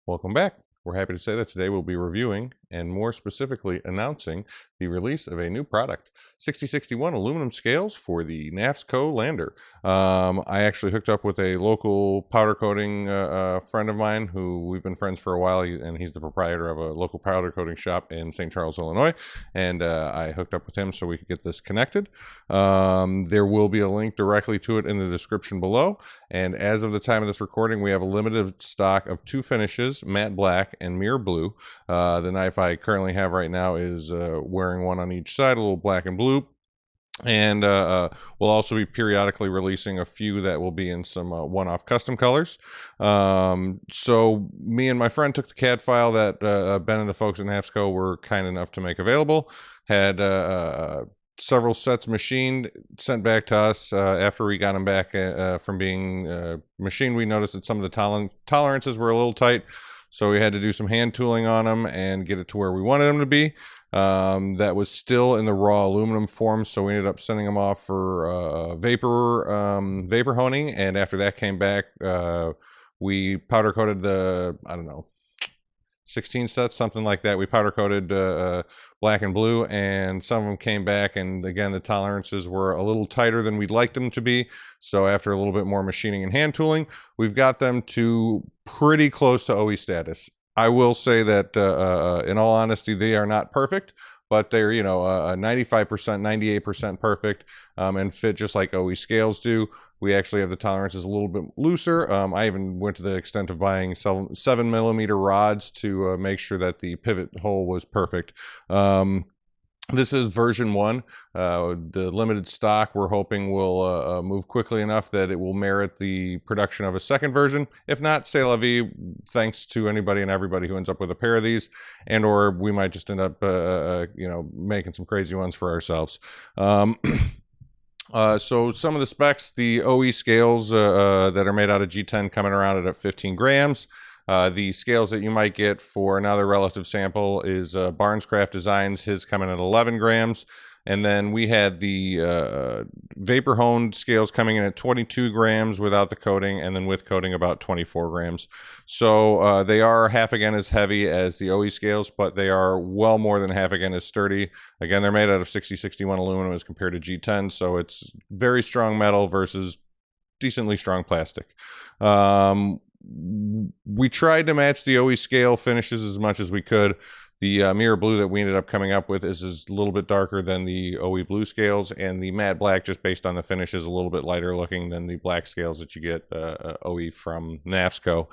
Welcome back. We're happy to say that today we'll be reviewing and more specifically announcing the release of a new product, 6061 aluminum scales for the Knafs Co. Lander. I actually hooked up with a local powder coating friend of mine who we've been friends for a while, and he's the proprietor of a local powder coating shop in St. Charles, Illinois, and I hooked up with him so we could get this connected. There will be a link directly to it in the description below, and as of the time of this recording, we have a limited stock of 2 finishes, matte black and mirror blue. The knife I currently have right now is wearing one on each side, a little black and blue. And we'll also be periodically releasing a few that will be in some one-off custom colors. So me and my friend took the CAD file that Ben and the folks at Knafs Co. were kind enough to make available, had several sets machined, sent back to us. After we got them back from being machined, we noticed that some of the tolerances were a little tight, so we had to do some hand tooling on them and get it to where we wanted them to be. That was still in the raw aluminum form, so we ended up sending them off for vapor honing, and after that came back, we powder coated the, I don't know, 16 sets, something like that. We powder coated black and blue, and some of them came back, and again, the tolerances were a little tighter than we'd like them to be. So after a little bit more machining and hand tooling, we've got them to pretty close to OE status. I will say that in all honesty, they are not perfect, but they're, 95%, 98% perfect, and fit just like OE scales do. We actually have the tolerances a little bit looser. I even went to the extent of buying 7mm rods to make sure that the pivot hole was perfect. This is version 1. The limited stock we're hoping will move quickly enough that it will merit the production of a second version. If not, c'est la vie, thanks to anybody and everybody who ends up with a pair of these, and or we might just end up making some crazy ones for ourselves. So some of the specs, the OE scales that are made out of G10 coming around at 15 grams. The scales that you might get for another relative sample is Barnescraft Designs, his coming at 11 grams. And then we had the vapor honed scales coming in at 22 grams without the coating, and then with coating about 24 grams. So they are half again as heavy as the OE scales, but they are well more than half again as sturdy. Again, they're made out of 6061 aluminum as compared to G10, so it's very strong metal versus decently strong plastic. We tried to match the OE scale finishes as much as we could. The mirror blue that we ended up coming up with is a little bit darker than the OE blue scales, and the matte black, just based on the finish, is a little bit lighter looking than the black scales that you get OE from Knafs Co.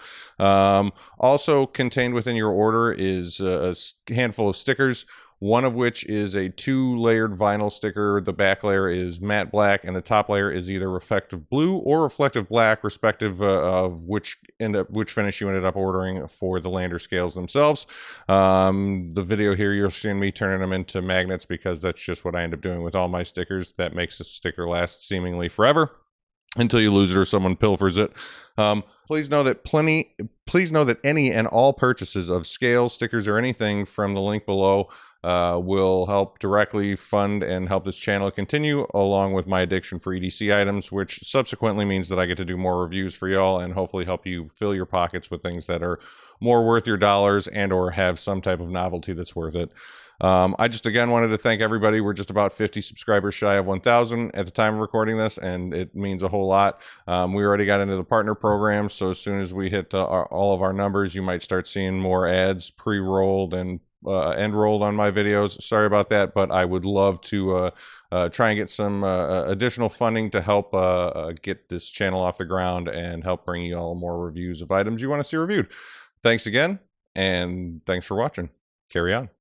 Also contained within your order is a handful of stickers, one of which is a 2-layered vinyl sticker. The back layer is matte black, and the top layer is either reflective blue or reflective black, respective of which finish you ended up ordering for the Lander scales themselves. The video here, you're seeing me turning them into magnets because that's just what I end up doing with all my stickers. That makes a sticker last seemingly forever until you lose it or someone pilfers it. Please know that any and all purchases of scales, stickers, or anything from the link below will help directly fund and help this channel continue, along with my addiction for EDC items, which subsequently means that I get to do more reviews for y'all and hopefully help you fill your pockets with things that are more worth your dollars and or have some type of novelty that's worth it. I just again wanted to thank everybody. We're just about 50 subscribers shy of 1,000 at the time of recording this, and it means a whole lot. We already got into the partner program, so as soon as we hit all of our numbers, you might start seeing more ads pre-rolled and end rolled on my videos. Sorry about that, but I would love to try and get some additional funding to help get this channel off the ground and help bring you all more reviews of items you want to see reviewed. Thanks again, and thanks for watching. Carry on.